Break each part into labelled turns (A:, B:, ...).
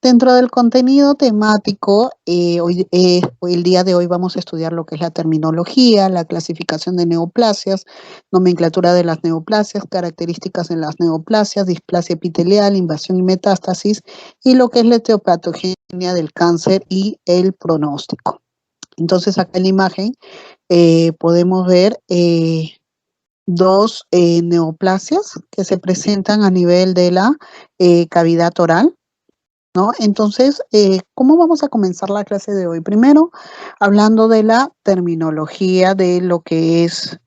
A: Dentro del contenido temático, hoy el día de hoy vamos a estudiar lo que es la terminología, la clasificación de neoplasias, nomenclatura de las neoplasias, características en las neoplasias, displasia epitelial, invasión y metástasis, y lo que es la etiopatogenia del cáncer y el pronóstico. Entonces, acá en la imagen podemos ver dos neoplasias que se presentan a nivel de la cavidad oral, ¿no? Entonces, ¿cómo vamos a comenzar la clase de hoy? Primero, hablando de la terminología de lo que es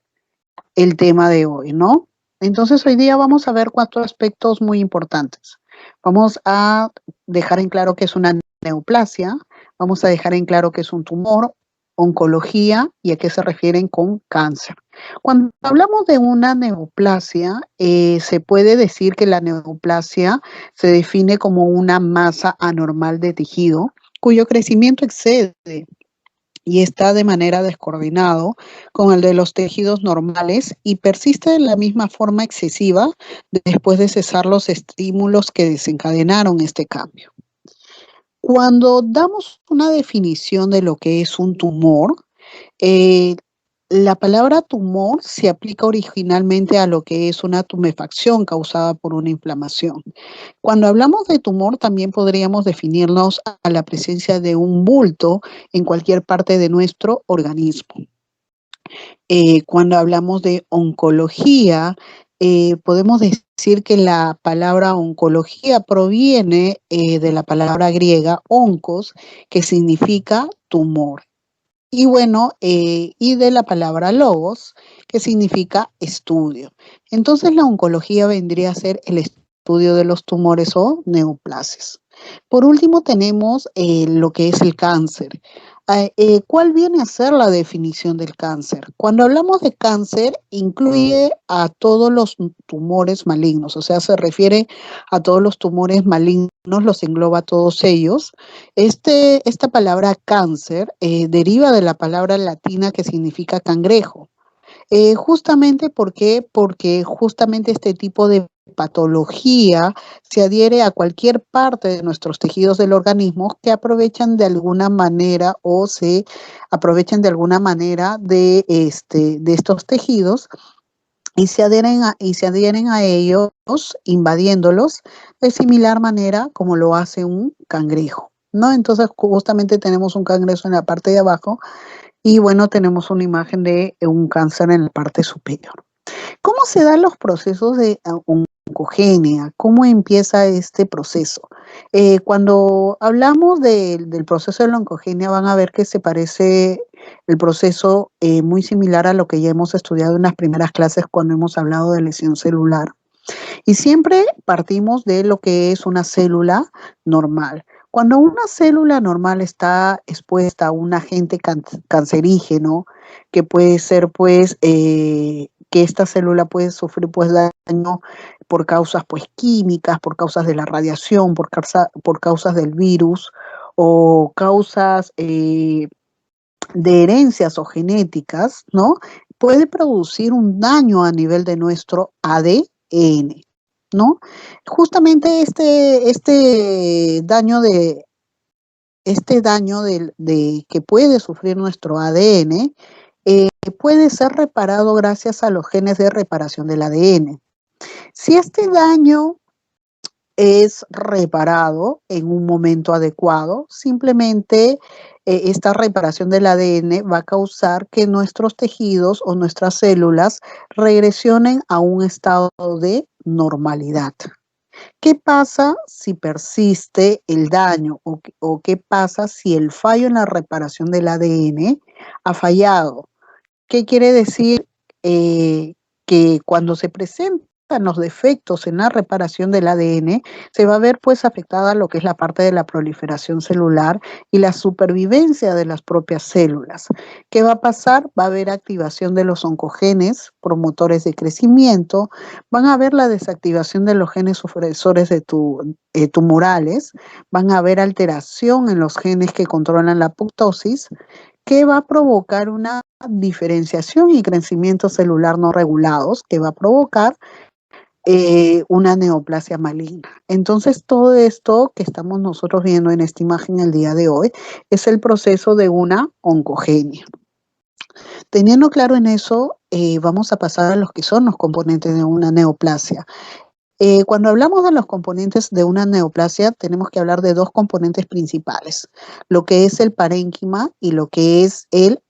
A: el tema de hoy, ¿no? Entonces, hoy día vamos a ver cuatro aspectos muy importantes. Vamos a dejar en claro qué es una neoplasia, vamos a dejar en claro qué es un tumor, oncología y a qué se refieren con cáncer. Cuando hablamos de una neoplasia, se puede decir que la neoplasia se define como una masa anormal de tejido cuyo crecimiento excede y está de manera descoordinado con el de los tejidos normales y persiste de la misma forma excesiva después de cesar los estímulos que desencadenaron este cambio. Cuando damos una definición de lo que es un tumor, eh, la palabra tumor se aplica originalmente a lo que es una tumefacción causada por una inflamación. Cuando hablamos de tumor, también podríamos definirnos a la presencia de un bulto en cualquier parte de nuestro organismo. Cuando hablamos de oncología, podemos decir que la palabra oncología proviene de la palabra griega oncos, que significa tumor. Y bueno, y de la palabra logos, que significa estudio. Entonces la oncología vendría a ser el estudio de los tumores o neoplasias. Por último tenemos lo que es el cáncer. ¿Cuál viene a ser la definición del cáncer? Cuando hablamos de cáncer, incluye a todos los tumores malignos, o sea, se refiere a todos los tumores malignos, los engloba a todos ellos. Esta palabra cáncer deriva de la palabra latina que significa cangrejo. Justamente ¿por qué? Porque justamente este tipo de patología se adhiere a cualquier parte de nuestros tejidos del organismo que aprovechan de alguna manera o se aprovechan de alguna manera de estos tejidos y se adhieren a ellos invadiéndolos de similar manera como lo hace un cangrejo, ¿no? Entonces justamente tenemos un cangrejo en la parte de abajo y bueno, tenemos una imagen de un cáncer en la parte superior. ¿Cómo se dan los procesos de oncogenia? ¿Cómo empieza este proceso? Cuando hablamos del proceso de la oncogenia, van a ver que se parece el proceso muy similar a lo que ya hemos estudiado en las primeras clases cuando hemos hablado de lesión celular. Y siempre partimos de lo que es una célula normal. Cuando una célula normal está expuesta a un agente cancerígeno, que puede ser pues que esta célula puede sufrir pues daño por causas pues químicas, por causas de la radiación, por causas del virus o causas de herencias o genéticas, ¿no? Puede producir un daño a nivel de nuestro ADN, ¿no? Justamente este daño que puede sufrir nuestro ADN puede ser reparado gracias a los genes de reparación del ADN. Si este daño es reparado en un momento adecuado, simplemente esta reparación del ADN va a causar que nuestros tejidos o nuestras células regresionen a un estado de normalidad. ¿Qué pasa si persiste el daño o qué pasa si el fallo en la reparación del ADN ha fallado? ¿Qué quiere decir? Que cuando se presenta los defectos en la reparación del ADN, se va a ver pues afectada lo que es la parte de la proliferación celular y la supervivencia de las propias células. ¿Qué va a pasar? Va a haber activación de los oncogenes, promotores de crecimiento, van a haber la desactivación de los genes supresores de tumorales, van a haber alteración en los genes que controlan la apoptosis, que va a provocar una diferenciación y crecimiento celular no regulados, que va a provocar una neoplasia maligna. Entonces, todo esto que estamos nosotros viendo en esta imagen el día de hoy es el proceso de una oncogenia. Teniendo claro en eso, vamos a pasar a los que son los componentes de una neoplasia. Cuando hablamos de los componentes de una neoplasia, tenemos que hablar de dos componentes principales, lo que es el parénquima y lo que es el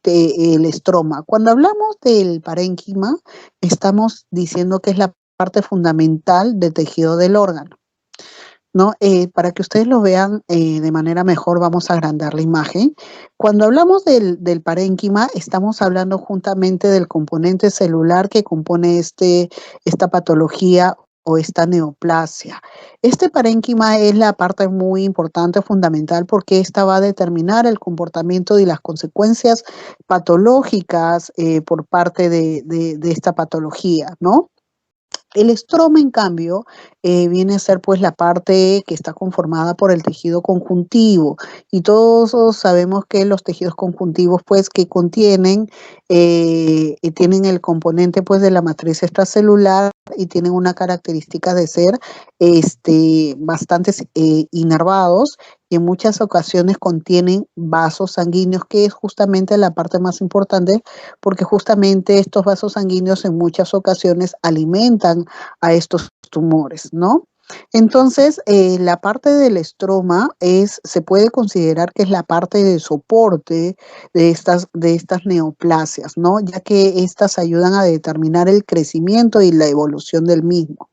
A: estroma. Cuando hablamos del parénquima, estamos diciendo que es la parte fundamental del tejido del órgano, ¿no? Para que ustedes lo vean de manera mejor, vamos a agrandar la imagen. Cuando hablamos del parénquima, estamos hablando juntamente del componente celular que compone esta patología o esta neoplasia. Este parénquima es la parte muy importante, fundamental, porque esta va a determinar el comportamiento y las consecuencias patológicas por parte de esta patología, ¿no? El estroma, en cambio, viene a ser pues la parte que está conformada por el tejido conjuntivo, y todos sabemos que los tejidos conjuntivos pues que contienen tienen el componente pues de la matriz extracelular y tienen una característica de ser bastante inervados, y en muchas ocasiones contienen vasos sanguíneos, que es justamente la parte más importante, porque justamente estos vasos sanguíneos en muchas ocasiones alimentan a estos tumores, ¿no? Entonces, la parte del estroma se puede considerar que es la parte de soporte de estas neoplasias, ¿no? Ya que estas ayudan a determinar el crecimiento y la evolución del mismo.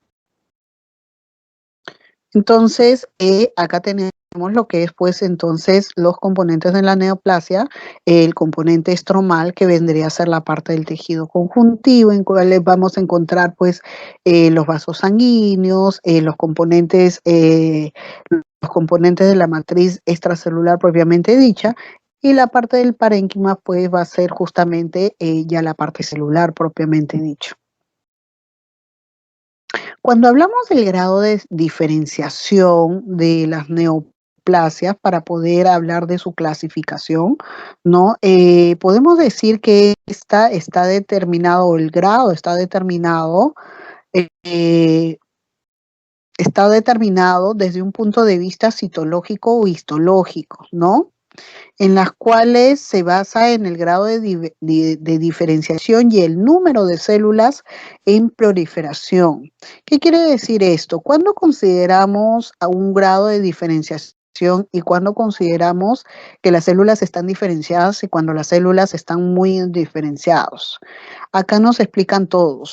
A: Entonces, acá tenemos lo que es, pues, entonces, los componentes de la neoplasia, el componente estromal, que vendría a ser la parte del tejido conjuntivo, en cuales vamos a encontrar, pues, los vasos sanguíneos, los componentes de la matriz extracelular propiamente dicha, y la parte del parénquima, pues, va a ser justamente ya la parte celular propiamente dicho. Cuando hablamos del grado de diferenciación de las neoplasias, para poder hablar de su clasificación, ¿no? Podemos decir que esta está determinado, o el grado eh, está determinado desde un punto de vista citológico o histológico, ¿no? En las cuales se basa en el grado de diferenciación y el número de células en proliferación. ¿Qué quiere decir esto? ¿Cuándo consideramos a un grado de diferenciación y cuándo consideramos que las células están diferenciadas y cuando las células están muy diferenciadas? Acá nos explican todo,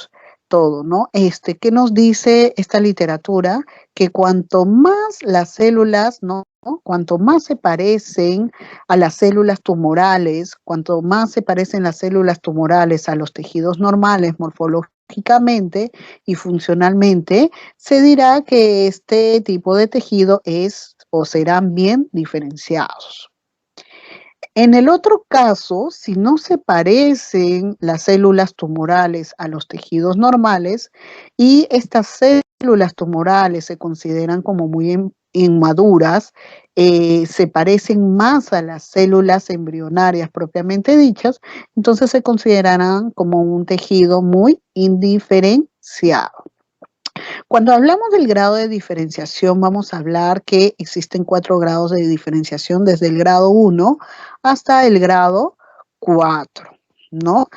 A: ¿no? ¿Qué nos dice esta literatura? Que cuanto más las células, ¿no? Cuanto más se parecen a las células tumorales, cuanto más se parecen las células tumorales a los tejidos normales morfológicamente y funcionalmente, se dirá que este tipo de tejido es o serán bien diferenciados. En el otro caso, si no se parecen las células tumorales a los tejidos normales y estas células tumorales se consideran como muy inmaduras, se parecen más a las células embrionarias propiamente dichas, entonces se considerarán como un tejido muy indiferenciado. Cuando hablamos del grado de diferenciación, vamos a hablar que existen 4 grados de diferenciación, desde el grado 1 hasta el grado 4, ¿no?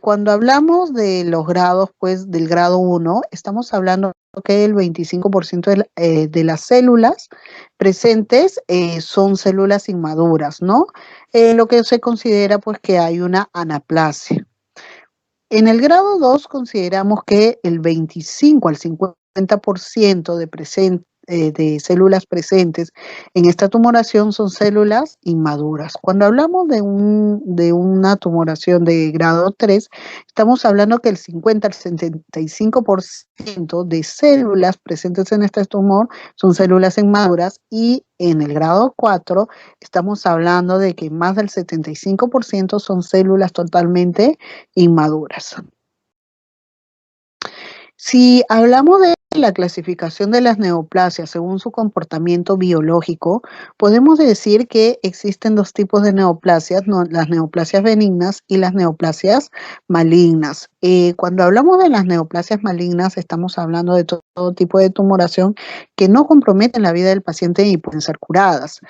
A: Cuando hablamos de los grados, pues, del grado 1, estamos hablando que el 25% de las células presentes son células inmaduras, ¿no? Lo que se considera, pues, que hay una anaplasia. En el grado 2 consideramos que el 25 al 50% de células presentes en esta tumoración son células inmaduras. Cuando hablamos de una tumoración de grado 3, estamos hablando que el 50 al 75% de células presentes en este tumor son células inmaduras, y en el grado 4 estamos hablando de que más del 75% son células totalmente inmaduras. Si hablamos de la clasificación de las neoplasias según su comportamiento biológico, podemos decir que existen dos tipos de neoplasias, las neoplasias benignas y las neoplasias malignas. Cuando hablamos de las neoplasias malignas, estamos hablando de todo tipo de tumoración que no comprometen la vida del paciente y pueden ser curadas.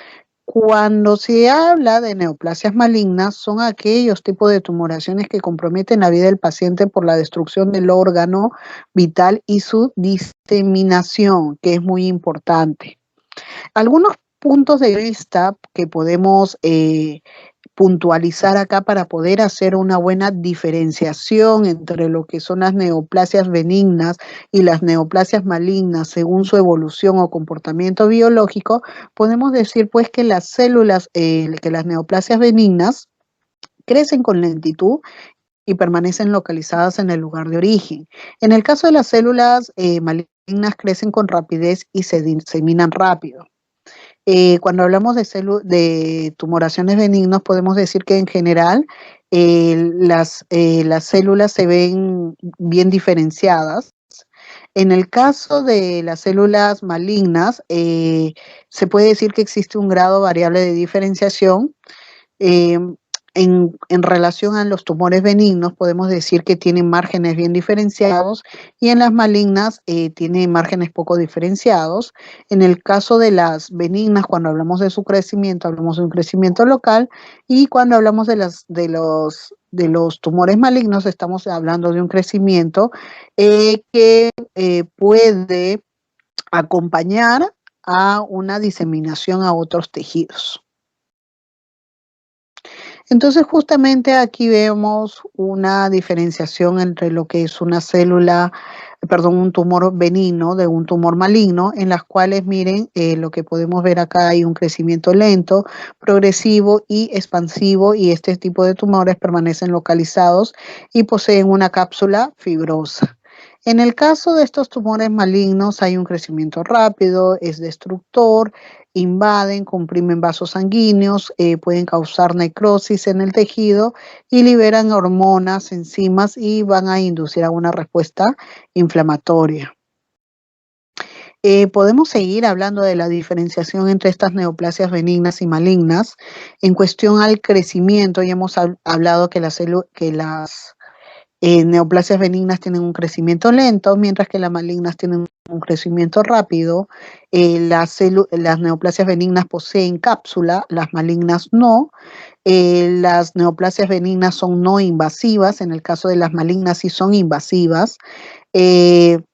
A: Cuando se habla de neoplasias malignas, son aquellos tipos de tumoraciones que comprometen la vida del paciente por la destrucción del órgano vital y su diseminación, que es muy importante. Algunos puntos de vista que podemos puntualizar acá para poder hacer una buena diferenciación entre lo que son las neoplasias benignas y las neoplasias malignas según su evolución o comportamiento biológico, podemos decir pues que las células, que las neoplasias benignas crecen con lentitud y permanecen localizadas en el lugar de origen. En el caso de las células malignas, crecen con rapidez y se diseminan rápido. Cuando hablamos de tumoraciones benignas, podemos decir que en general las células se ven bien diferenciadas. En el caso de las células malignas, se puede decir que existe un grado variable de diferenciación. Eh, en relación a los tumores benignos, podemos decir que tienen márgenes bien diferenciados, y en las malignas tienen márgenes poco diferenciados. En el caso de las benignas, cuando hablamos de su crecimiento, hablamos de un crecimiento local, y cuando hablamos de los tumores malignos, estamos hablando de un crecimiento que puede acompañar a una diseminación a otros tejidos. Entonces, justamente aquí vemos una diferenciación entre lo que es una célula, perdón, un tumor benigno de un tumor maligno, en las cuales, miren, lo que podemos ver acá, hay un crecimiento lento, progresivo y expansivo, y este tipo de tumores permanecen localizados y poseen una cápsula fibrosa. En el caso de estos tumores malignos hay un crecimiento rápido, es destructor, invaden, comprimen vasos sanguíneos, pueden causar necrosis en el tejido y liberan hormonas, enzimas, y van a inducir a una respuesta inflamatoria. Podemos seguir hablando de la diferenciación entre estas neoplasias benignas y malignas. En cuestión al crecimiento, ya hemos hablado que las neoplasias benignas tienen un crecimiento lento, mientras que las malignas tienen un crecimiento rápido. Las neoplasias benignas poseen cápsula, las malignas no. Las neoplasias benignas son no invasivas, en el caso de las malignas sí son invasivas. En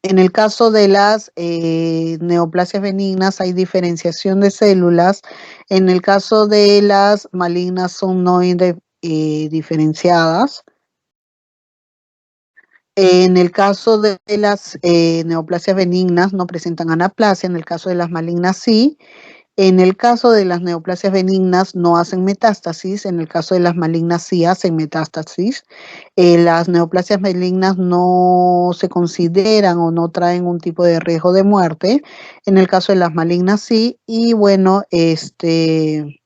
A: el caso de las neoplasias benignas hay diferenciación de células. En el caso de las malignas son no diferenciadas. En el caso de las neoplasias benignas no presentan anaplasia, en el caso de las malignas sí. En el caso de las neoplasias benignas no hacen metástasis, en el caso de las malignas sí hacen metástasis. Las neoplasias malignas no se consideran o no traen un tipo de riesgo de muerte, en el caso de las malignas sí. Y bueno, en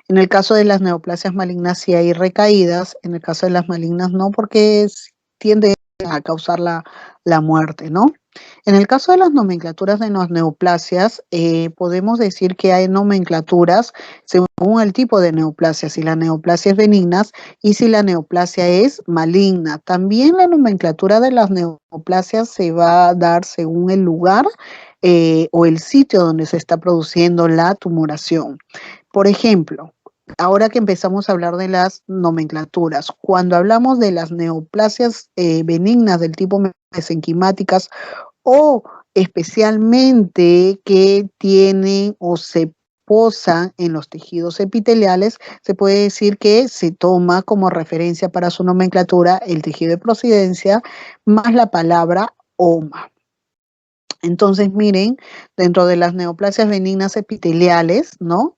A: el caso de las neoplasias malignas sí hay recaídas, en el caso de las malignas no, porque tiende a causar la muerte, ¿no? En el caso de las nomenclaturas de las neoplasias, podemos decir que hay nomenclaturas según el tipo de neoplasia, si la neoplasia es benigna y si la neoplasia es maligna. También la nomenclatura de las neoplasias se va a dar según el lugar o el sitio donde se está produciendo la tumoración. Por ejemplo, ahora que empezamos a hablar de las nomenclaturas, cuando hablamos de las neoplasias benignas del tipo mesenquimáticas, o especialmente que tienen o se posan en los tejidos epiteliales, se puede decir que se toma como referencia para su nomenclatura el tejido de procedencia más la palabra OMA. Entonces, miren, dentro de las neoplasias benignas epiteliales, ¿no?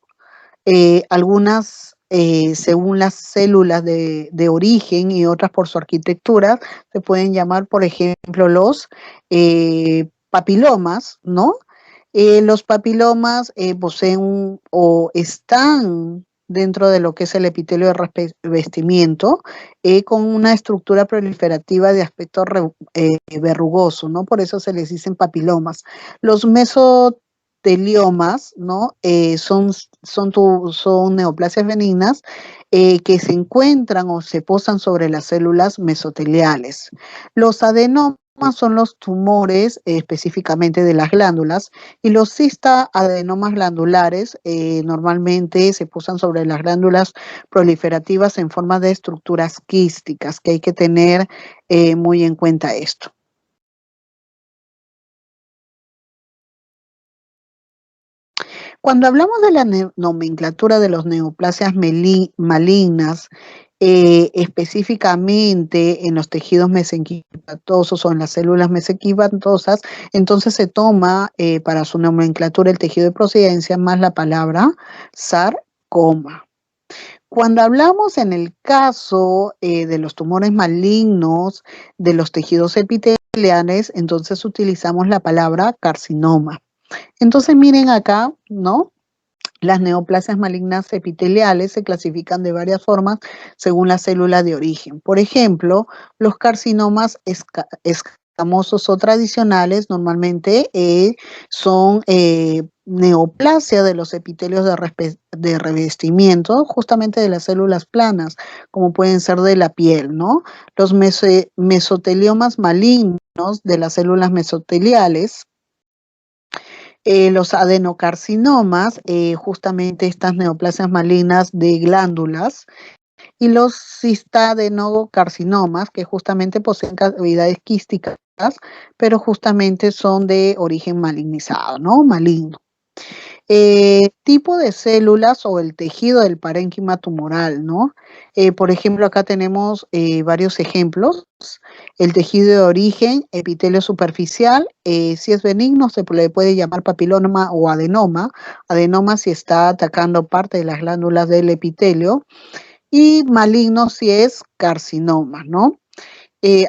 A: Algunas, según las células de origen y otras por su arquitectura, se pueden llamar, por ejemplo, los papilomas, ¿no? Los papilomas poseen o están dentro de lo que es el epitelio de revestimiento, con una estructura proliferativa de aspecto verrugoso, ¿no? Por eso se les dicen papilomas. Los mesoteliomas, ¿no? Son neoplasias benignas que se encuentran o se posan sobre las células mesoteliales. Los adenomas son los tumores específicamente de las glándulas, y los cistaadenomas glandulares normalmente se posan sobre las glándulas proliferativas en forma de estructuras quísticas, que hay que tener muy en cuenta esto. Cuando hablamos de la nomenclatura de las neoplasias malignas, específicamente en los tejidos mesenquimatosos o en las células mesenquimatosas, entonces se toma para su nomenclatura el tejido de procedencia más la palabra sarcoma. Cuando hablamos en el caso de los tumores malignos de los tejidos epiteliales, entonces utilizamos la palabra carcinoma. Entonces miren acá, ¿no? Las neoplasias malignas epiteliales se clasifican de varias formas según la célula de origen. Por ejemplo, los carcinomas escamosos o tradicionales normalmente son neoplasia de los epitelios de revestimiento, justamente de las células planas, como pueden ser de la piel, ¿no? Los mesoteliomas malignos de las células mesoteliales, los adenocarcinomas, justamente estas neoplasias malignas de glándulas, y los cistadenocarcinomas, que justamente poseen cavidades quísticas, pero justamente son de origen malignizado, ¿no? Maligno. Tipo de células o el tejido del parénquima tumoral, ¿no? Por ejemplo, acá tenemos varios ejemplos. El tejido de origen, epitelio superficial, si es benigno se le puede llamar papiloma o adenoma. Adenoma si está atacando parte de las glándulas del epitelio, y maligno si es carcinoma, ¿no?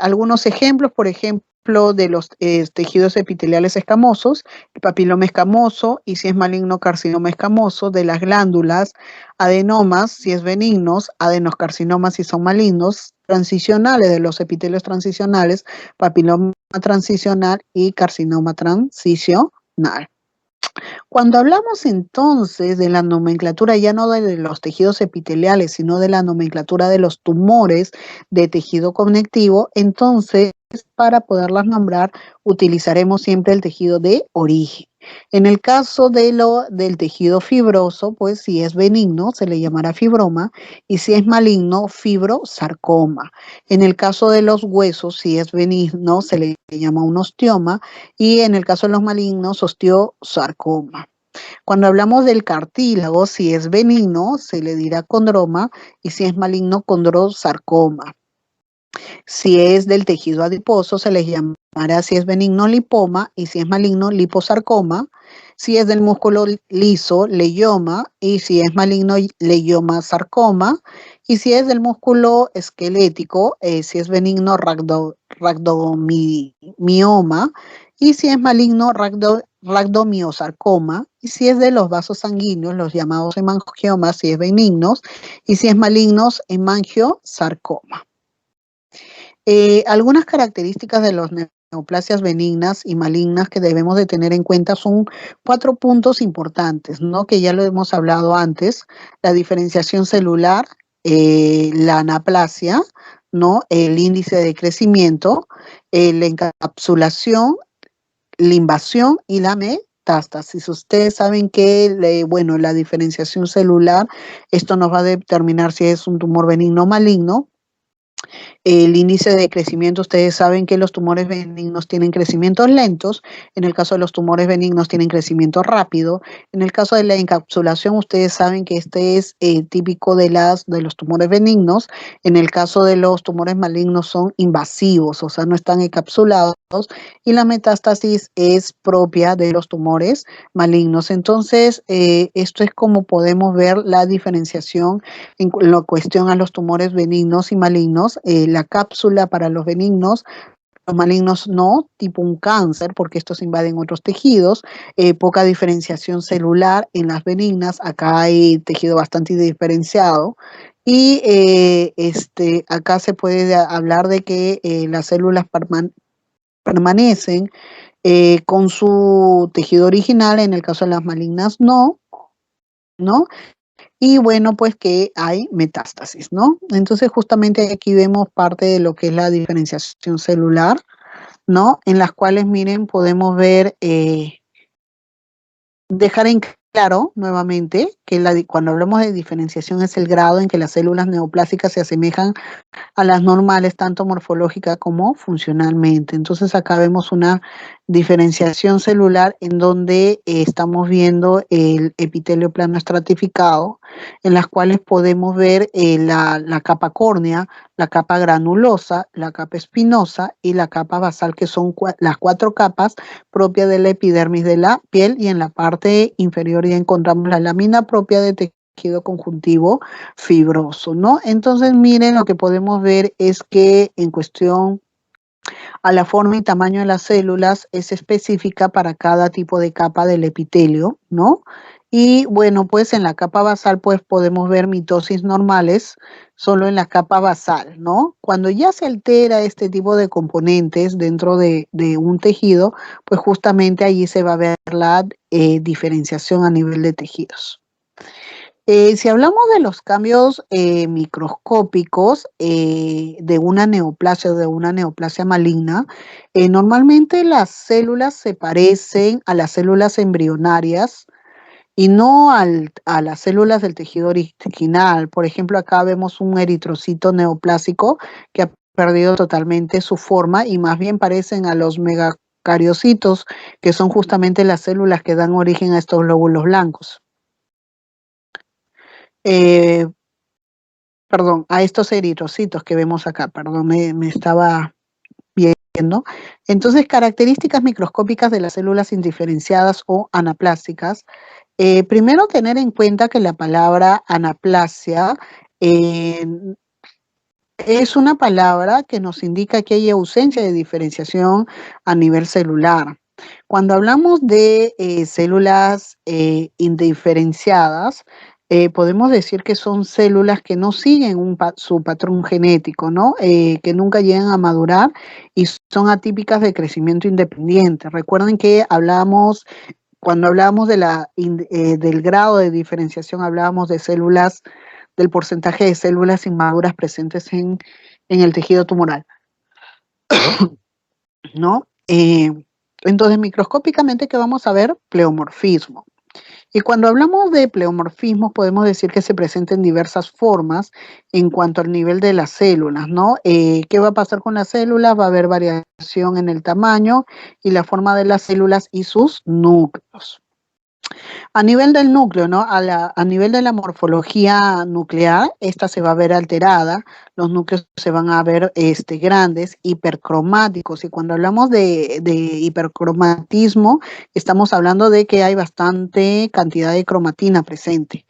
A: Algunos ejemplos, por ejemplo, de los tejidos epiteliales escamosos, el papiloma escamoso, y si es maligno, carcinoma escamoso, de las glándulas, adenomas, si es benignos, adenoscarcinomas, si son malignos, transicionales de los epitelios transicionales, papiloma transicional y carcinoma transicional. Cuando hablamos entonces de la nomenclatura ya no de los tejidos epiteliales, sino de la nomenclatura de los tumores de tejido conectivo, entonces para poderlas nombrar utilizaremos siempre el tejido de origen. En el caso del tejido fibroso, pues si es benigno se le llamará fibroma, y si es maligno, fibrosarcoma. En el caso de los huesos, si es benigno se le llama un osteoma, y en el caso de los malignos, osteosarcoma. Cuando hablamos del cartílago, si es benigno, se le dirá condroma, y si es maligno, condrosarcoma. Si es del tejido adiposo, se les llamará, si es benigno, lipoma, y si es maligno, liposarcoma. Si es del músculo liso, leyoma, y si es maligno, leyoma sarcoma. Y si es del músculo esquelético, si es benigno, rhabdomioma, y si es maligno, rhabdomiosarcoma. Y si es de los vasos sanguíneos, los llamados hemangiomas, si es benignos, y si es malignos, hemangiosarcoma. Algunas características de las neoplasias benignas y malignas que debemos de tener en cuenta son 4 puntos importantes, ¿no? Que ya lo hemos hablado antes: la diferenciación celular, la anaplasia, ¿no? El índice de crecimiento, la encapsulación, la invasión y la metástasis. Ustedes saben que, bueno, la diferenciación celular, esto nos va a determinar si es un tumor benigno o maligno. El índice de crecimiento, ustedes saben que los tumores benignos tienen crecimientos lentos, en el caso de los tumores benignos tienen crecimiento rápido, en el caso de la encapsulación, ustedes saben que este es típico de los tumores benignos, en el caso de los tumores malignos son invasivos, o sea, no están encapsulados, y la metástasis es propia de los tumores malignos. Entonces, esto es como podemos ver la diferenciación en la cuestión a los tumores benignos y malignos. La cápsula para los benignos, los malignos no, tipo un cáncer, porque estos invaden otros tejidos, poca diferenciación celular en las benignas, acá hay tejido bastante diferenciado. Y acá se puede hablar de que las células permanecen con su tejido original, en el caso de las malignas no, ¿no? Y bueno, pues que hay metástasis, ¿no? Entonces justamente aquí vemos parte de lo que es la diferenciación celular, ¿no? En las cuales, miren, podemos ver, dejar en claro nuevamente que cuando hablamos de diferenciación es el grado en que las células neoplásicas se asemejan a las normales, tanto morfológica como funcionalmente. Entonces acá vemos una diferenciación celular en donde estamos viendo el epitelio plano estratificado, en las cuales podemos ver la capa córnea, la capa granulosa, la capa espinosa y la capa basal, que son las 4 capas propias de la epidermis de la piel, y en la parte inferior ya encontramos la lámina propia de tejido conjuntivo fibroso, ¿no? Entonces, miren, lo que podemos ver es que en cuestión a la forma y tamaño de las células es específica para cada tipo de capa del epitelio, ¿no? Y bueno, pues en la capa basal pues podemos ver mitosis normales solo en la capa basal, ¿no? Cuando ya se altera este tipo de componentes dentro de un tejido, pues justamente allí se va a ver la diferenciación a nivel de tejidos. Si hablamos de los cambios microscópicos de una neoplasia o de una neoplasia maligna, normalmente las células se parecen a las células embrionarias y no a las células del tejido original. Por ejemplo, acá vemos un eritrocito neoplásico que ha perdido totalmente su forma y más bien parecen a los megacariocitos, que son justamente las células que dan origen a estos glóbulos blancos. Eh, Perdón, a estos eritrocitos que vemos acá, perdón, me estaba viendo. Entonces, características microscópicas de las células indiferenciadas o anaplásicas. Primero, tener en cuenta que la palabra anaplasia eh, es una palabra que nos indica que hay ausencia de diferenciación a nivel celular. Cuando hablamos de células indiferenciadas, podemos decir que son células que no siguen su patrón genético, ¿no? Que nunca llegan a madurar y son atípicas de crecimiento independiente. Recuerden que cuando hablábamos del grado de diferenciación, hablábamos de células, del porcentaje de células inmaduras presentes en el tejido tumoral, ¿no? Entonces, microscópicamente, ¿qué vamos a ver? Pleomorfismo. Y cuando hablamos de pleomorfismo, podemos decir que se presenta en diversas formas en cuanto al nivel de las células, ¿no? ¿Qué va a pasar con las células? Va a haber variación en el tamaño y la forma de las células y sus núcleos. A nivel del núcleo, ¿no? A nivel de la morfología nuclear, esta se va a ver alterada, los núcleos se van a ver grandes, hipercromáticos, y cuando hablamos de hipercromatismo, estamos hablando de que hay bastante cantidad de cromatina presente.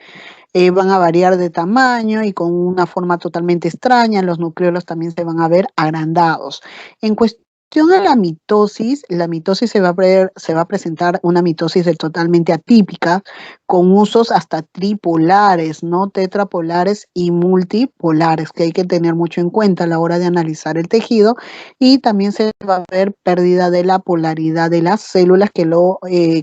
A: Van a variar de tamaño y con una forma totalmente extraña, los nucleolos también se van a ver agrandados. En cuestión de la mitosis se va a presentar una mitosis totalmente atípica, con usos hasta tripolares, no tetrapolares y multipolares, que hay que tener mucho en cuenta a la hora de analizar el tejido, y también se va a ver pérdida de la polaridad de las células, que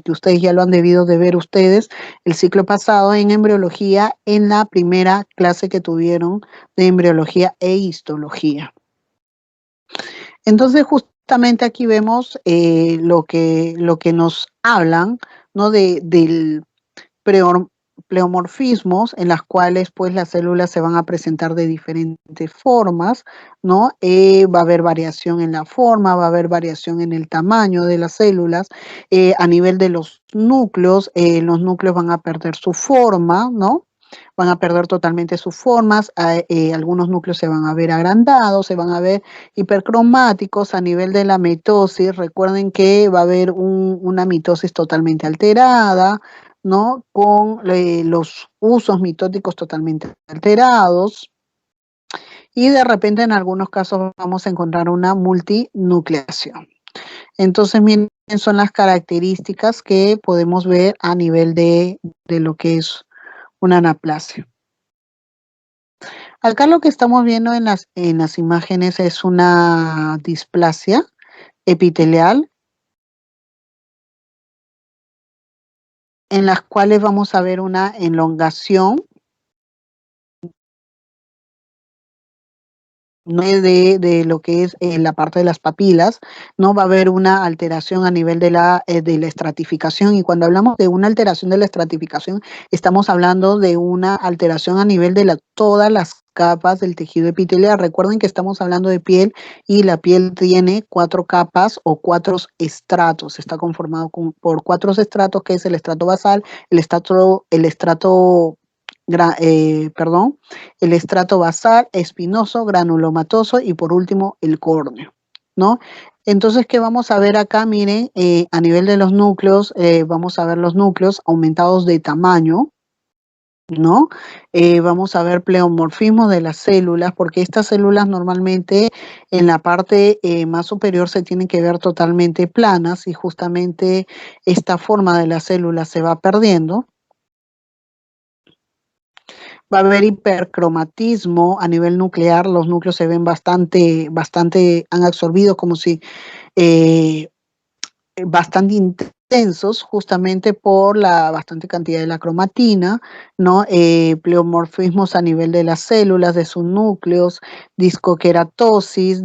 A: ustedes ya lo han debido de ver ustedes el ciclo pasado en embriología, en la primera clase que tuvieron de embriología e histología. Entonces, justamente aquí vemos lo que nos hablan, ¿no? Del pleomorfismos en las cuales pues las células se van a presentar de diferentes formas, ¿no? Va a haber variación en la forma, va a haber variación en el tamaño de las células, a nivel de los núcleos van a perder su forma, ¿no? Van a perder totalmente sus formas, algunos núcleos se van a ver agrandados, se van a ver hipercromáticos a nivel de la mitosis. Recuerden que va a haber una mitosis totalmente alterada, ¿no? Con los usos mitóticos totalmente alterados. Y de repente en algunos casos vamos a encontrar una multinucleación. Entonces, miren, son las características que podemos ver a nivel de lo que es una anaplasia. Acá lo que estamos viendo en las imágenes es una displasia epitelial en las cuales vamos a ver una elongación de lo que es la parte de las papilas, no va a haber una alteración a nivel de la estratificación, y cuando hablamos de una alteración de la estratificación, estamos hablando de una alteración a nivel de todas las capas del tejido epitelial. Recuerden que estamos hablando de piel y la piel tiene 4 capas o 4 estratos, está conformado por 4 estratos, que es el estrato basal, el estrato basal, espinoso, granulomatoso y por último el córneo, ¿no? Entonces, ¿qué vamos a ver acá? Miren, a nivel de los núcleos, vamos a ver los núcleos aumentados de tamaño, ¿no? Vamos a ver pleomorfismo de las células, porque estas células normalmente en la parte más superior se tienen que ver totalmente planas, y justamente esta forma de la célula se va perdiendo. Va a haber hipercromatismo a nivel nuclear, los núcleos se ven bastante han absorbido, como si eh, bastante intensos, justamente por la bastante cantidad de la cromatina, ¿no? Pleomorfismos a nivel de las células, de sus núcleos, disqueratosis,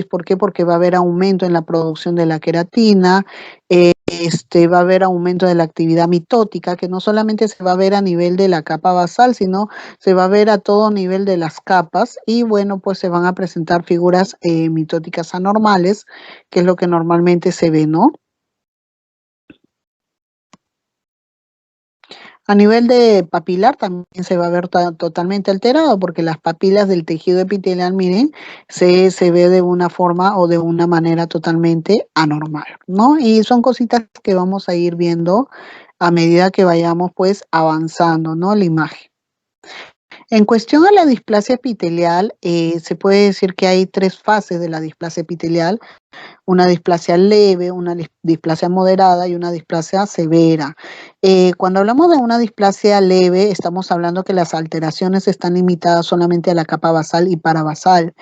A: ¿por qué? Porque va a haber aumento en la producción de la queratina, va a haber aumento de la actividad mitótica, que no solamente se va a ver a nivel de la capa basal, sino se va a ver a todo nivel de las capas, y bueno, pues se van a presentar figuras mitóticas anormales, que es lo que normalmente se ve, ¿no? A nivel de papilar también se va a ver totalmente alterado, porque las papilas del tejido epitelial, miren, se ve de una forma o de una manera totalmente anormal, ¿no? Y son cositas que vamos a ir viendo a medida que vayamos pues avanzando, ¿no? La imagen. En cuestión a la displasia epitelial, se puede decir que hay 3 fases de la displasia epitelial: una displasia leve, una displasia moderada y una displasia severa. Cuando hablamos de una displasia leve, estamos hablando que las alteraciones están limitadas solamente a la capa basal y parabasal.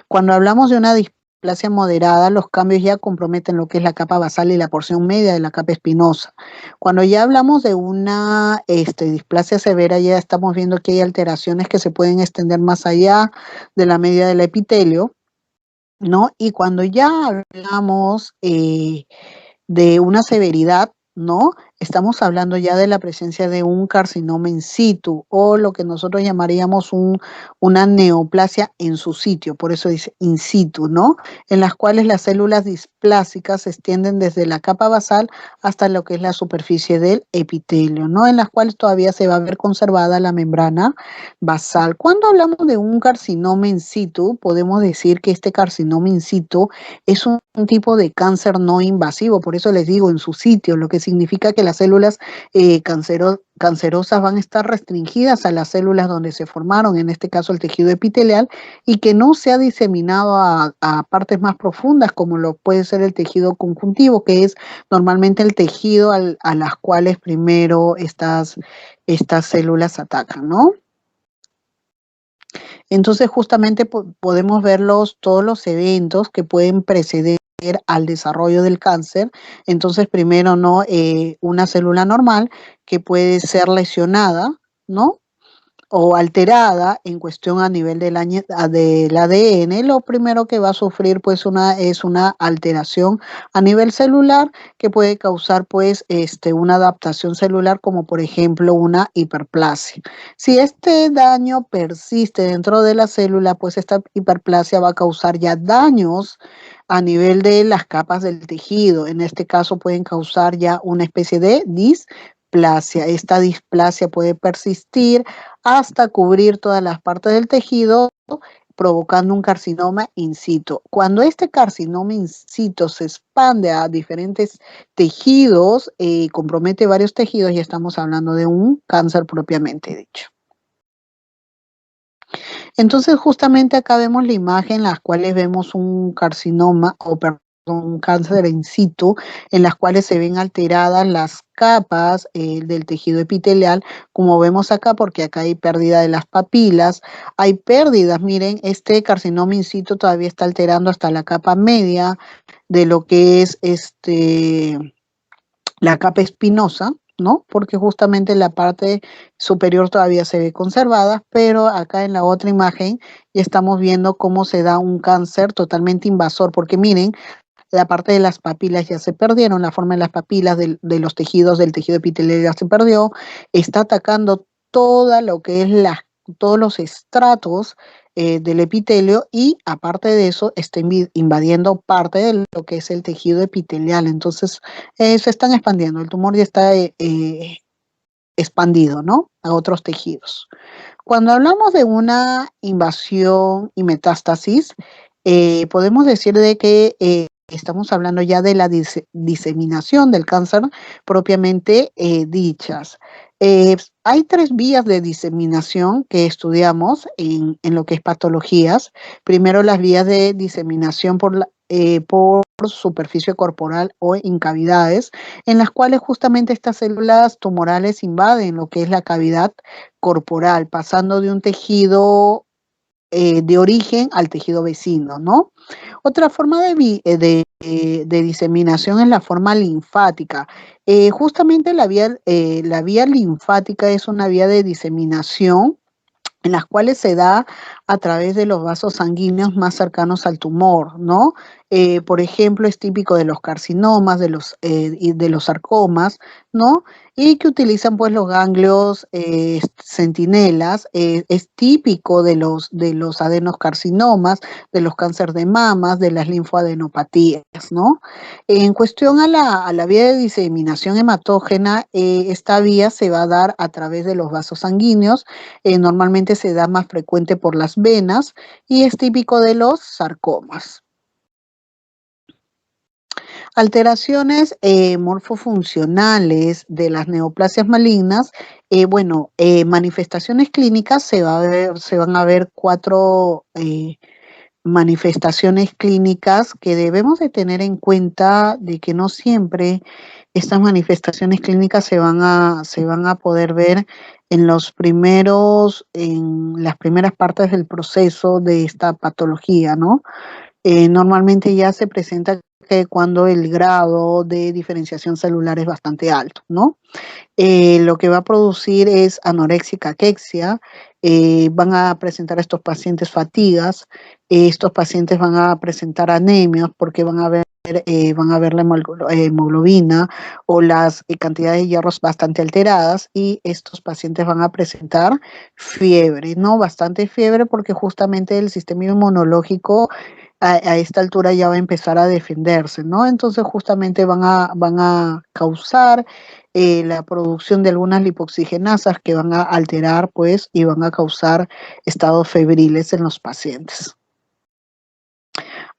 A: Cuando hablamos de una displasia moderada, los cambios ya comprometen lo que es la capa basal y la porción media de la capa espinosa. Cuando ya hablamos de una displasia severa, ya estamos viendo que hay alteraciones que se pueden extender más allá de la media del epitelio, ¿no? Y cuando ya hablamos de una severidad, ¿no? Estamos hablando ya de la presencia de un carcinoma in situ, o lo que nosotros llamaríamos una neoplasia en su sitio, por eso dice in situ, ¿no? En las cuales las células displásicas se extienden desde la capa basal hasta lo que es la superficie del epitelio, ¿no? En las cuales todavía se va a ver conservada la membrana basal. Cuando hablamos de un carcinoma in situ, podemos decir que este carcinoma in situ es un tipo de cáncer no invasivo, por eso les digo en su sitio, lo que significa que las células cancerosas van a estar restringidas a las células donde se formaron, en este caso el tejido epitelial, y que no se ha diseminado a partes más profundas, como lo puede ser el tejido conjuntivo, que es normalmente el tejido a las cuales primero estas células atacan, ¿no? Entonces, justamente podemos ver todos los eventos que pueden preceder al desarrollo del cáncer. Entonces, primero, ¿no? Una célula normal que puede ser lesionada, ¿no? o alterada en cuestión a nivel del ADN, lo primero que va a sufrir pues es una alteración a nivel celular que puede causar pues una adaptación celular como por ejemplo una hiperplasia. Si este daño persiste dentro de la célula, pues esta hiperplasia va a causar ya daños a nivel de las capas del tejido. En este caso pueden causar ya una especie de displasia. Esta displasia puede persistir hasta cubrir todas las partes del tejido, provocando un carcinoma in situ. Cuando este carcinoma in situ se expande a diferentes tejidos, compromete varios tejidos, ya estamos hablando de un cáncer propiamente dicho. Entonces, justamente acá vemos la imagen en las cuales vemos un carcinoma o perdón, un cáncer in situ, en las cuales se ven alteradas las capas del tejido epitelial, como vemos acá, porque acá hay pérdida de las papilas, hay pérdidas, miren, este carcinoma in situ todavía está alterando hasta la capa media de lo que es la capa espinosa, ¿no? Porque justamente la parte superior todavía se ve conservada, pero acá en la otra imagen ya estamos viendo cómo se da un cáncer totalmente invasor, porque miren, la parte de las papilas ya se perdieron, la forma de las papilas de los tejidos, del tejido epitelial ya se perdió, está atacando toda lo que es todos los estratos del epitelio y aparte de eso está invadiendo parte de lo que es el tejido epitelial. Entonces se están expandiendo, el tumor ya está expandido, ¿no? A otros tejidos. Cuando hablamos de una invasión y metástasis, podemos decir de que estamos hablando ya de la diseminación del cáncer propiamente dichas. Hay tres vías de diseminación que estudiamos en lo que es patologías. Primero, las vías de diseminación por superficie corporal o en cavidades, en las cuales justamente estas células tumorales invaden lo que es la cavidad corporal, pasando de un tejido de origen al tejido vecino, ¿no? Otra forma de diseminación es la forma linfática. Justamente la vía linfática es una vía de diseminación en las cuales se da a través de los vasos sanguíneos más cercanos al tumor, ¿no? Por ejemplo, es típico de los carcinomas, y de los sarcomas, ¿no? Y que utilizan pues los ganglios centinelas, es típico de los adenocarcinomas, de los cánceres de mamas, de las linfoadenopatías, ¿no? En cuestión a la vía de diseminación hematógena, esta vía se va a dar a través de los vasos sanguíneos, normalmente se da más frecuente por las venas y es típico de los sarcomas. Alteraciones morfofuncionales de las neoplasias malignas, manifestaciones clínicas se van a ver cuatro manifestaciones clínicas que debemos de tener en cuenta de que no siempre estas manifestaciones clínicas se van a poder ver en las primeras partes del proceso de esta patología, ¿no? Normalmente ya se presenta que cuando el grado de diferenciación celular es bastante alto, ¿no? Lo que va a producir es anorexia y caquexia, van a presentar a estos pacientes fatigas, estos pacientes van a presentar anemias porque van a ver la hemoglobina o las cantidades de hierros bastante alteradas y estos pacientes van a presentar fiebre, ¿no? Bastante fiebre porque justamente el sistema inmunológico a esta altura ya va a empezar a defenderse, ¿no? Entonces justamente van a causar la producción de algunas lipoxigenasas que van a alterar, pues, y van a causar estados febriles en los pacientes.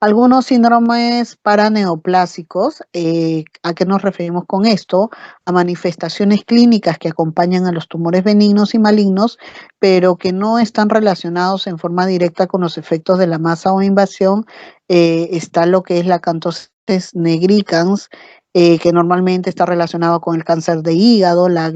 A: Algunos síndromes paraneoplásicos, ¿a qué nos referimos con esto? A manifestaciones clínicas que acompañan a los tumores benignos y malignos, pero que no están relacionados en forma directa con los efectos de la masa o invasión. Está lo que es la acantosis nigricans, que normalmente está relacionado con el cáncer de hígado, la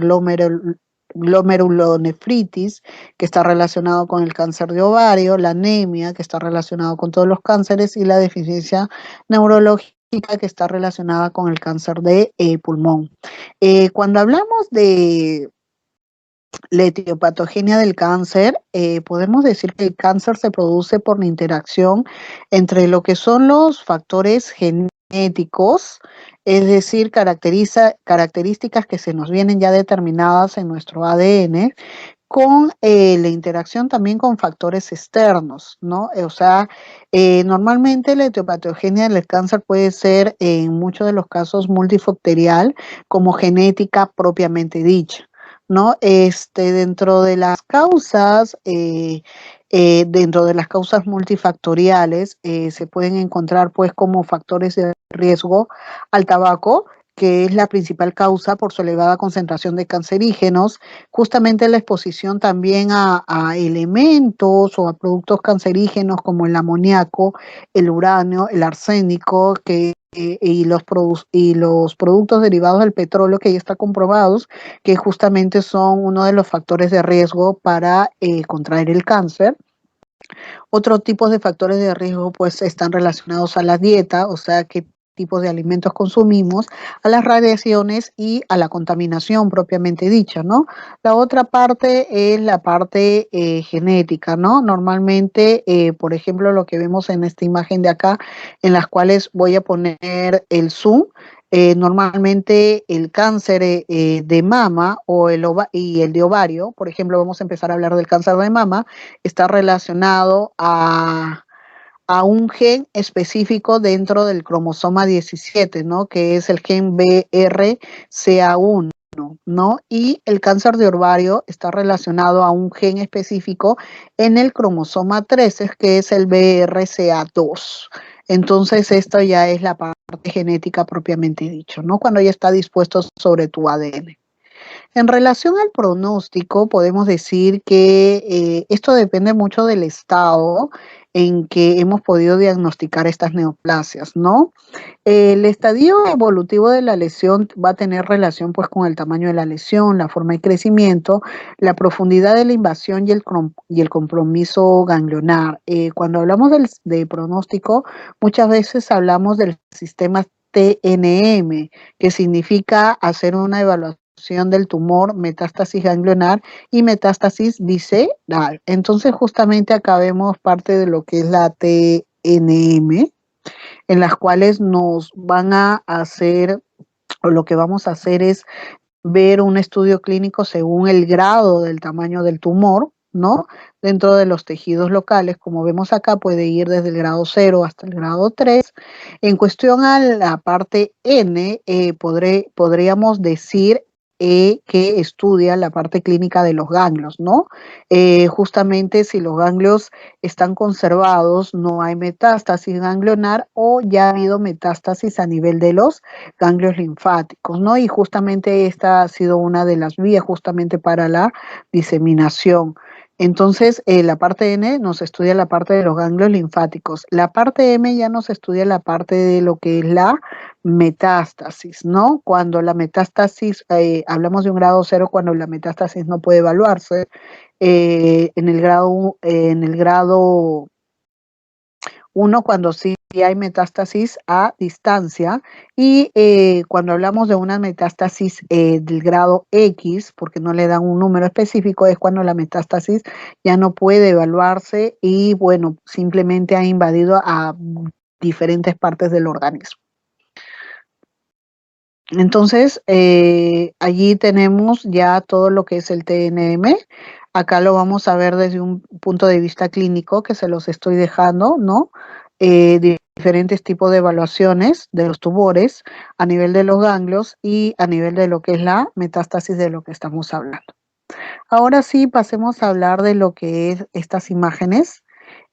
A: glomerulonefritis, que está relacionado con el cáncer de ovario, la anemia, que está relacionado con todos los cánceres, y la deficiencia neurológica, que está relacionada con el cáncer de pulmón. Cuando hablamos La etiopatogenia del cáncer, podemos decir que el cáncer se produce por la interacción entre lo que son los factores genéticos, es decir, características que se nos vienen ya determinadas en nuestro ADN, con la interacción también con factores externos, ¿no? O sea, normalmente la etiopatogenia del cáncer puede ser en muchos de los casos multifactorial, como genética propiamente dicha, ¿no? Dentro de las causas, dentro de las causas multifactoriales, se pueden encontrar pues como factores de riesgo al tabaco, que es la principal causa por su elevada concentración de cancerígenos, justamente la exposición también a elementos o a productos cancerígenos como el amoníaco, el uranio, el arsénico, y los productos derivados del petróleo que ya está comprobados que justamente son uno de los factores de riesgo para contraer el cáncer. Otros tipos de factores de riesgo pues están relacionados a la dieta, o sea, qué tipos de alimentos consumimos, a las radiaciones y a la contaminación propiamente dicha, ¿no? La otra parte es la parte genética, ¿no? Normalmente, por ejemplo, lo que vemos en esta imagen de acá, en las cuales voy a poner el zoom, normalmente el cáncer de mama y el de ovario, por ejemplo, vamos a empezar a hablar del cáncer de mama, está relacionado a un gen específico dentro del cromosoma 17, ¿no? Que es el gen BRCA1, ¿no? Y el cáncer de ovario está relacionado a un gen específico en el cromosoma 13, que es el BRCA2. Entonces, esto ya es la parte genética propiamente dicho, ¿no? Cuando ya está dispuesto sobre tu ADN. En relación al pronóstico, podemos decir que esto depende mucho del estado en que hemos podido diagnosticar estas neoplasias, ¿no? El estadio evolutivo de la lesión va a tener relación pues con el tamaño de la lesión, la forma de crecimiento, la profundidad de la invasión y el compromiso ganglionar. Cuando hablamos de pronóstico, muchas veces hablamos del sistema TNM, que significa hacer una evaluación del tumor, metástasis ganglionar y metástasis visceral. Entonces, justamente acá vemos parte de lo que es la TNM, en las cuales nos van a hacer, o lo que vamos a hacer es ver un estudio clínico según el grado del tamaño del tumor, ¿no? Dentro de los tejidos locales, como vemos acá, puede ir desde el grado 0 hasta el grado 3. En cuestión a la parte N, podríamos decir que estudia la parte clínica de los ganglios, ¿no? Justamente si los ganglios están conservados, no hay metástasis ganglionar o ya ha habido metástasis a nivel de los ganglios linfáticos, ¿no? Y justamente esta ha sido una de las vías justamente para la diseminación. Entonces, la parte N nos estudia la parte de los ganglios linfáticos. La parte M ya nos estudia la parte de lo que es la metástasis, ¿no? Cuando la metástasis, hablamos de un grado 0 cuando la metástasis no puede evaluarse. En el grado 1 cuando sí hay metástasis a distancia y cuando hablamos de una metástasis del grado X, porque no le dan un número específico, es cuando la metástasis ya no puede evaluarse y bueno, simplemente ha invadido a diferentes partes del organismo. Entonces, allí tenemos ya todo lo que es el TNM. Acá lo vamos a ver desde un punto de vista clínico que se los estoy dejando, ¿no? Diferentes tipos de evaluaciones de los tumores a nivel de los ganglios y a nivel de lo que es la metástasis de lo que estamos hablando. Ahora sí, pasemos a hablar de lo que es estas imágenes.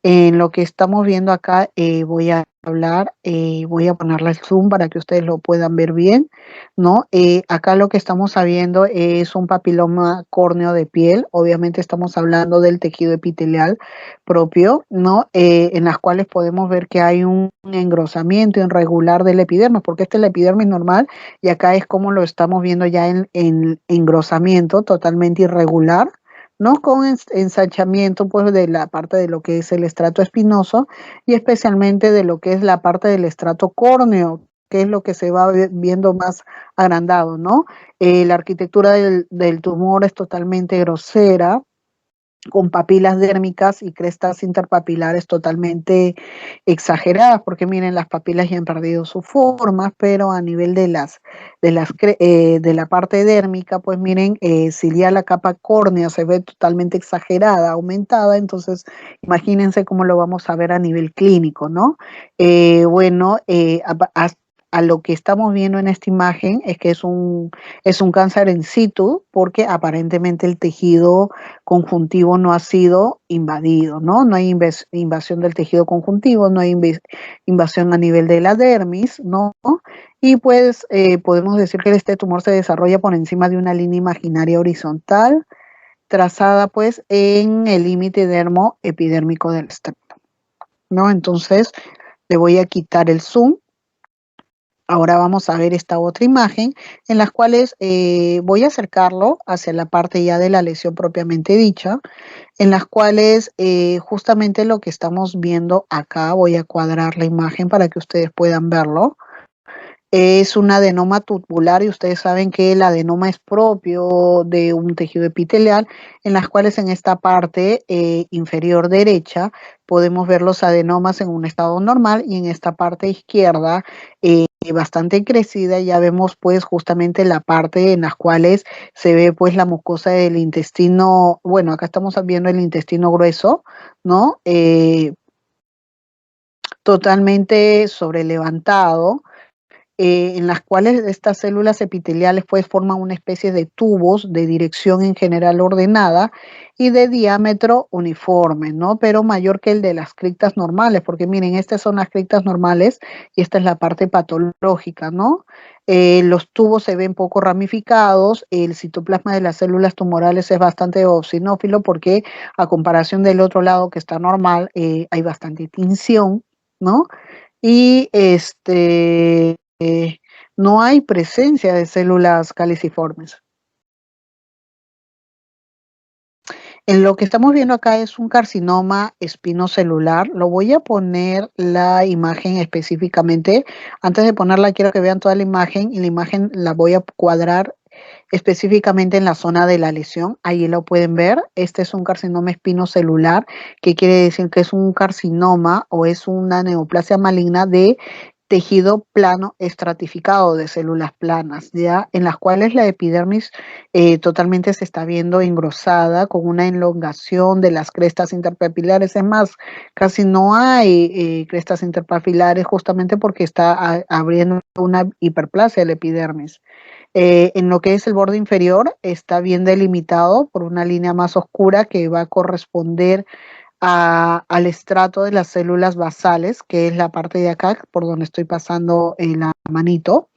A: En lo que estamos viendo acá, voy a hablar, voy a ponerle el zoom para que ustedes lo puedan ver bien, ¿no? Acá lo que estamos viendo es un papiloma córneo de piel, obviamente estamos hablando del tejido epitelial propio, ¿no? En las cuales podemos ver que hay un engrosamiento irregular del epidermis, porque este es el epidermis normal y acá es como lo estamos viendo ya en engrosamiento totalmente irregular, ¿no? Con ensanchamiento pues de la parte de lo que es el estrato espinoso y especialmente de lo que es la parte del estrato córneo, ¿qué es lo que se va viendo más agrandado, no? La arquitectura del tumor es totalmente grosera, con papilas dérmicas y crestas interpapilares totalmente exageradas, porque miren, las papilas ya han perdido su forma, pero a nivel de la parte dérmica, pues miren, si ya la capa córnea se ve totalmente exagerada, aumentada, entonces imagínense cómo lo vamos a ver a nivel clínico, ¿no? Bueno, a lo que estamos viendo en esta imagen es que es un cáncer in situ, porque aparentemente el tejido conjuntivo no ha sido invadido, ¿no? No hay invasión del tejido conjuntivo, no hay invasión a nivel de la dermis, ¿no? Y pues podemos decir que este tumor se desarrolla por encima de una línea imaginaria horizontal trazada pues en el límite dermo-epidérmico del estreno, ¿no? Entonces le voy a quitar el zoom. Ahora vamos a ver esta otra imagen en las cuales voy a acercarlo hacia la parte ya de la lesión propiamente dicha, en las cuales justamente lo que estamos viendo acá, voy a cuadrar la imagen para que ustedes puedan verlo, es un adenoma tubular y ustedes saben que el adenoma es propio de un tejido epitelial, en las cuales en esta parte inferior derecha podemos ver los adenomas en un estado normal y en esta parte izquierda bastante crecida ya vemos pues justamente la parte en las cuales se ve pues la mucosa del intestino, bueno, acá estamos viendo el intestino grueso, ¿no? Totalmente sobrelevantado, en las cuales estas células epiteliales pues forman una especie de tubos de dirección en general ordenada y de diámetro uniforme, ¿no? Pero mayor que el de las criptas normales, porque miren, estas son las criptas normales y esta es la parte patológica, ¿no? Los tubos se ven poco ramificados, el citoplasma de las células tumorales es bastante eosinófilo porque a comparación del otro lado que está normal, hay bastante tinción, ¿no? Y no hay presencia de células caliciformes. En lo que estamos viendo acá es un carcinoma espinocelular. Lo voy a poner la imagen específicamente. Antes de ponerla, quiero que vean toda la imagen y la imagen la voy a cuadrar específicamente en la zona de la lesión. Ahí lo pueden ver. Este es un carcinoma espinocelular, que quiere decir que es un carcinoma o es una neoplasia maligna de tejido plano estratificado de células planas, ya en las cuales la epidermis totalmente se está viendo engrosada con una elongación de las crestas interpapilares. Es más, casi no hay crestas interpapilares justamente porque está abriendo una hiperplasia de la epidermis. En lo que es el borde inferior está bien delimitado por una línea más oscura que va a corresponder al estrato de las células basales, que es la parte de acá, por donde estoy pasando la manito.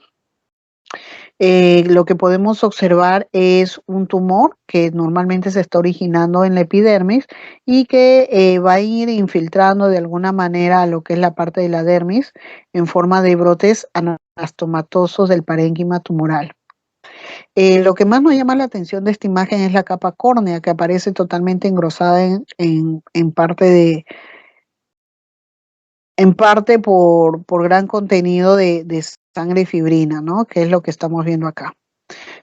A: Lo que podemos observar es un tumor que normalmente se está originando en la epidermis y que va a ir infiltrando de alguna manera a lo que es la parte de la dermis en forma de brotes anastomatosos del parénquima tumoral. Lo que más nos llama la atención de esta imagen es la capa córnea, que aparece totalmente engrosada en parte por gran contenido de sangre y fibrina, ¿no? Que es lo que estamos viendo acá.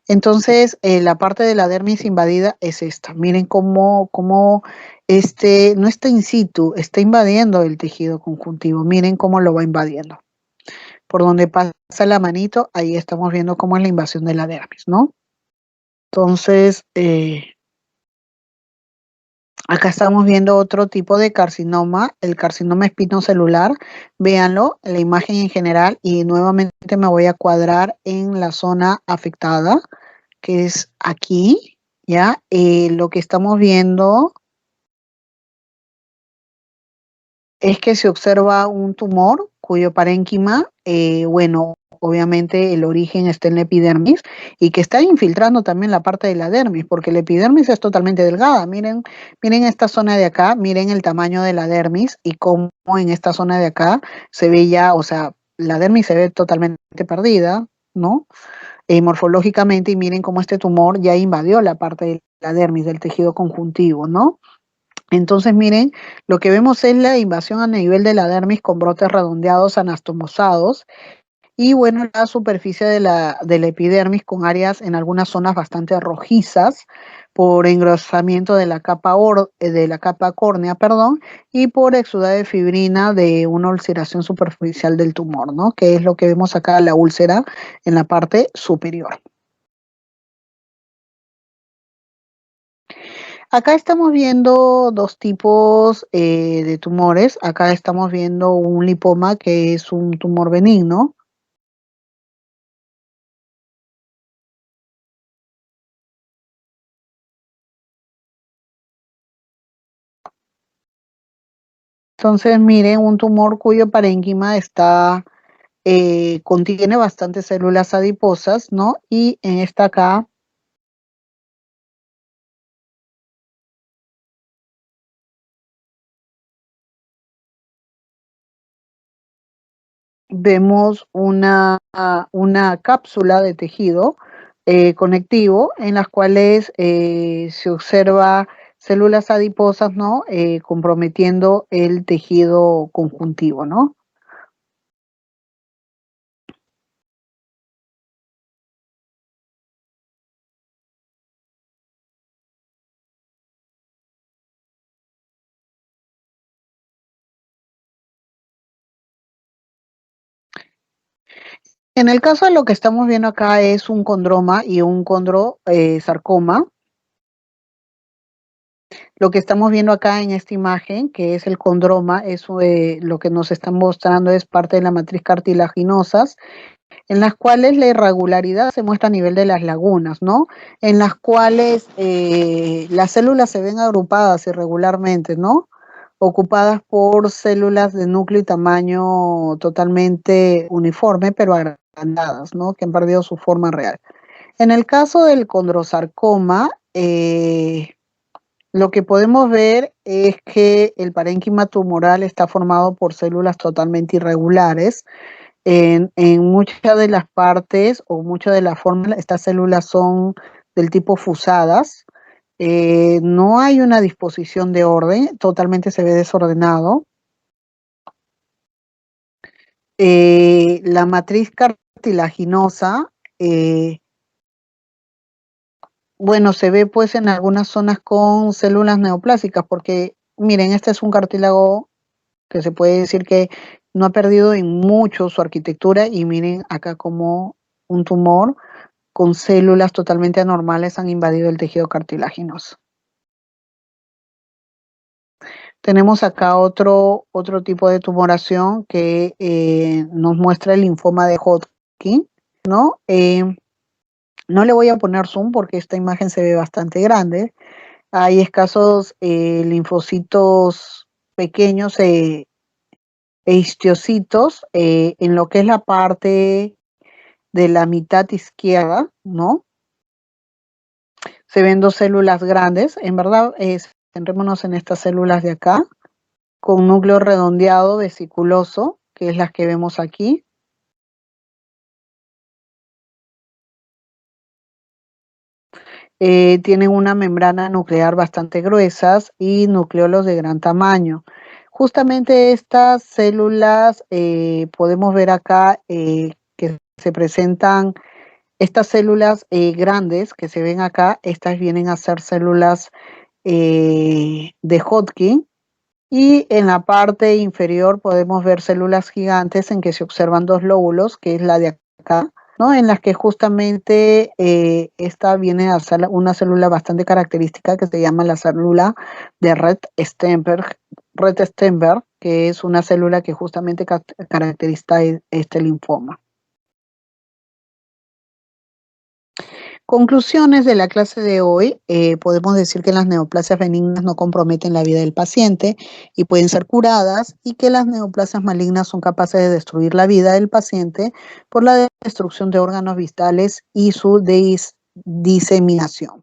A: Entonces, la parte de la dermis invadida es esta. Miren cómo no está in situ, está invadiendo el tejido conjuntivo. Miren cómo lo va invadiendo. Por donde pasa la manito, ahí estamos viendo cómo es la invasión de la dermis, ¿no? Entonces, acá estamos viendo otro tipo de carcinoma, el carcinoma espinocelular. Véanlo, la imagen en general, y nuevamente me voy a cuadrar en la zona afectada, que es aquí, ¿ya? Lo que estamos viendo es que se observa un tumor cuyo parénquima, bueno, obviamente el origen está en la epidermis y que está infiltrando también la parte de la dermis, porque la epidermis es totalmente delgada. Miren esta zona de acá, miren el tamaño de la dermis y cómo en esta zona de acá se ve ya, o sea, la dermis se ve totalmente perdida, ¿no? Morfológicamente, y miren cómo este tumor ya invadió la parte de la dermis, del tejido conjuntivo, ¿no? Entonces, miren, lo que vemos es la invasión a nivel de la dermis con brotes redondeados anastomosados Y bueno, la superficie de la epidermis con áreas en algunas zonas bastante rojizas por engrosamiento de la capa, de la capa córnea, perdón, y por exudado de fibrina de una ulceración superficial del tumor, ¿no? Que es lo que vemos acá, la úlcera en la parte superior. Acá estamos viendo dos tipos de tumores. Acá estamos viendo un lipoma, que es un tumor benigno. Entonces, miren, un tumor cuyo parénquima está, contiene bastantes células adiposas, ¿no? Y en esta acá vemos una cápsula de tejido conectivo en las cuales se observa células adiposas, ¿no? Comprometiendo el tejido conjuntivo, ¿no? En el caso de lo que estamos viendo acá es un condroma y un condrosarcoma. Lo que estamos viendo acá en esta imagen, que es el condroma, eso lo que nos están mostrando es parte de la matriz cartilaginosas, en las cuales la irregularidad se muestra a nivel de las lagunas, ¿no? En las cuales las células se ven agrupadas irregularmente, ¿no? Ocupadas por células de núcleo y tamaño totalmente uniforme, pero agrandadas, ¿no? Que han perdido su forma real. En el caso del condrosarcoma, lo que podemos ver es que el parénquima tumoral está formado por células totalmente irregulares. En muchas de las partes o muchas de las formas, estas células son del tipo fusadas. No hay una disposición de orden, totalmente se ve desordenado. La matriz cartilaginosa, bueno, se ve pues en algunas zonas con células neoplásicas, porque miren, este es un cartílago que se puede decir que no ha perdido en mucho su arquitectura, y miren acá como un tumor con células totalmente anormales han invadido el tejido cartilaginoso. Tenemos acá otro tipo de tumoración que nos muestra el linfoma de Hodgkin, ¿no? No le voy a poner zoom porque esta imagen se ve bastante grande. Hay escasos linfocitos pequeños e histiocitos en lo que es la parte de la mitad izquierda, ¿no? Se ven dos células grandes, en verdad, centrémonos en estas células de acá, con núcleo redondeado vesiculoso, que es las que vemos aquí. Tienen una membrana nuclear bastante gruesas y nucleolos de gran tamaño. Justamente estas células, podemos ver acá que se presentan estas células grandes que se ven acá. Estas vienen a ser células de Hodgkin, y en la parte inferior podemos ver células gigantes en que se observan dos lóbulos, que es la de acá, ¿no? En las que justamente esta viene a ser una célula bastante característica que se llama la célula de Rett-Steinberg, que es una célula que justamente caracteriza este linfoma. Conclusiones de la clase de hoy. Podemos decir que las neoplasias benignas no comprometen la vida del paciente y pueden ser curadas, y que las neoplasias malignas son capaces de destruir la vida del paciente por la destrucción de órganos vitales y su diseminación.